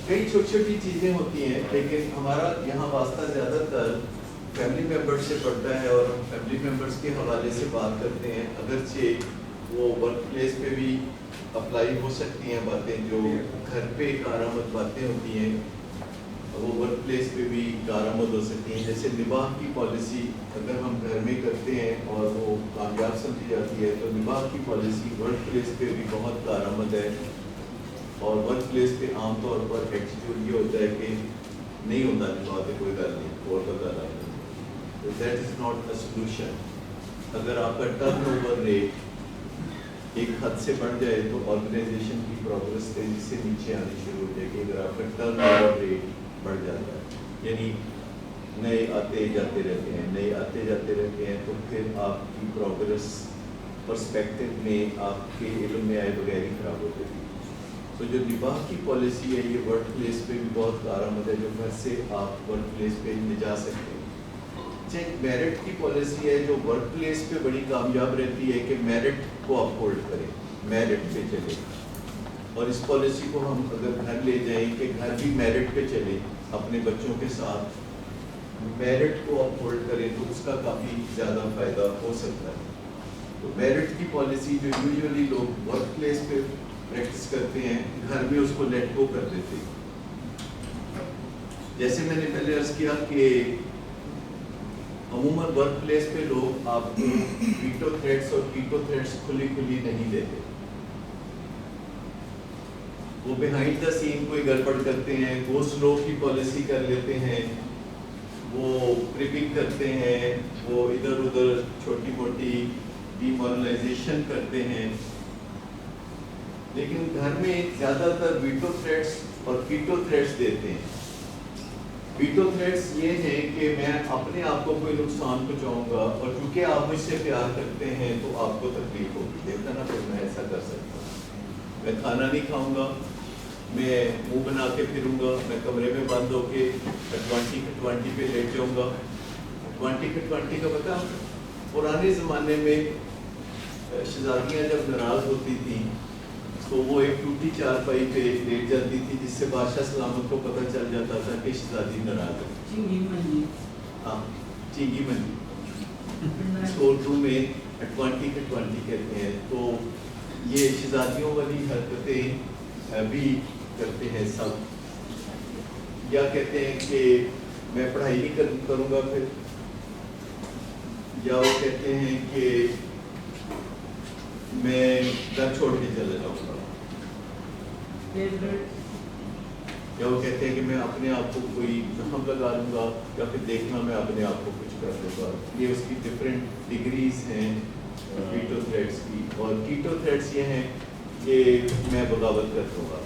کئی چھوٹی چھوٹی چیزیں ہوتی ہیں، لیکن ہمارا یہاں واسطہ زیادہ تر فیملی ممبرس سے پڑتا ہے، اور ہم فیملی ممبرس کے حوالے سے بات کرتے ہیں، اگرچہ وہ ورک پلیس پہ بھی اپلائی ہو سکتی ہیں باتیں، جو گھر پہ کارآمد باتیں ہوتی ہیں وہ ورک پلیس پہ بھی کارآمد ہو سکتی ہیں. جیسے نباہ کی پالیسی اگر ہم گھر میں کرتے ہیں اور وہ کامیاب سمجھی جاتی ہے، تو نباہ کی پالیسی ورک پلیس پہ بھی بہت کارآمد ہے. اور ورک پلیس پہ عام طور پر ایٹیٹیوڈ یہ ہوتا ہے کہ نہیں ہوتا نباہ پہ کوئی گل نہیں اور بتا رہا ہے. That is not a solution. اگر آپ کا ٹرن اوور ریٹ ایک حد سے بڑھ جائے تو آرگنائزیشن کی پروگرس تیزی سے نیچے آنی شروع ہو جائے گی. اگر آپ کا ٹرن اوور ریٹ بڑھ جاتا ہے، یعنی نئے آتے جاتے رہتے ہیں، تو پھر آپ کی پروگرس پرسپیکٹو میں آپ کے علم میں آئے بغیر ہی خراب ہو جائے گی. تو جو نباہ کی پالیسی ہے یہ ورک پلیس پہ بھی بہت کارآمد ہے، جو گھر سے آپ ورک پلیس پہ لے جا سکتے ہیں. ایک میرٹ کی پالیسی ہے جو ورک پلیس پہ بڑی کامیاب رہتی ہے کہ میرٹ کو اپ ہولڈ کریں، میرٹ پہ چلے. اور اس پالیسی کو ہم اگر گھر لے جائیں کہ گھر بھی میرٹ پہ چلے، اپنے بچوں کے ساتھ میرٹ کو اپ ہولڈ کریں، تو اس کا کافی زیادہ فائدہ ہو سکتا ہے. تو میرٹ کی پالیسی جو یوزلی لوگ ورک پلیس پہ پریکٹس کرتے ہیں، گھر میں اس کو لیٹ گو کر دیتے ہیں. جیسے میں نے پہلے عرض کیا کہ عموماً ورک پلیس پہ لوگ آپ کو ویٹو تھریٹس اور کیٹو تھریٹس کھلی نہیں دیتے. وہ بیہائنڈ دا سین کوئی گڑبڑ کرتے ہیں، وہ سلو کی پالیسی کر لیتے ہیں، وہ پریپنگ کرتے ہیں، وہ ادھر ادھر چھوٹی موٹی ڈیمورلائزیشن کرتے ہیں. لیکن گھر میں زیادہ تر ویٹو تھریٹس اور کیٹو تھریٹس دیتے ہیں. ویٹو تھریٹس یہ ہیں کہ میں اپنے آپ کو کوئی نقصان پہنچاؤں گا، اور چونکہ آپ مجھ سے پیار کرتے ہیں تو آپ کو تکلیف ہوگی. دیکھا نا، پھر میں ایسا کر سکتا ہوں. میں کھانا نہیں کھاؤں گا، میں منہ بنا کے پھروں گا، میں کمرے میں بند ہو کے 20 پہ لیٹ جاؤں گا. 20 کا پتہ، پرانے زمانے میں شہزادیاں جب ناراض ہوتی تھیں تو وہ ایک ٹوٹی چارپائی پہ لیٹ جاتی تھی، جس سے بادشاہ سلامت کو پتہ چل جاتا تھا کہ شہزادی ناراض ہے. ہاں، چینگی منجی اس کو اردو میں 20 کہتے ہیں. تو یہ شہزادیوں والی حرکتیں بھی کرتے ہیں سب. یا کہتے ہیں کہ میں پڑھائی نہیں کروں گا پھر، یا وہ کہتے ہیں کہ میں گھر چھوڑ کے چلے جاؤں گا، یا وہ کہتے ہیں کہ میں اپنے آپ کو کوئی زخم لگا لوں گا، یا پھر دیکھنا میں اپنے آپ کو کچھ کر دوں گا. یہ اس کی ڈفرینٹ ڈگریز ہیں ویٹو تھریٹس کی. اور کیٹو تھریٹس یہ ہیں کہ میں بغاوت کر دوں گا.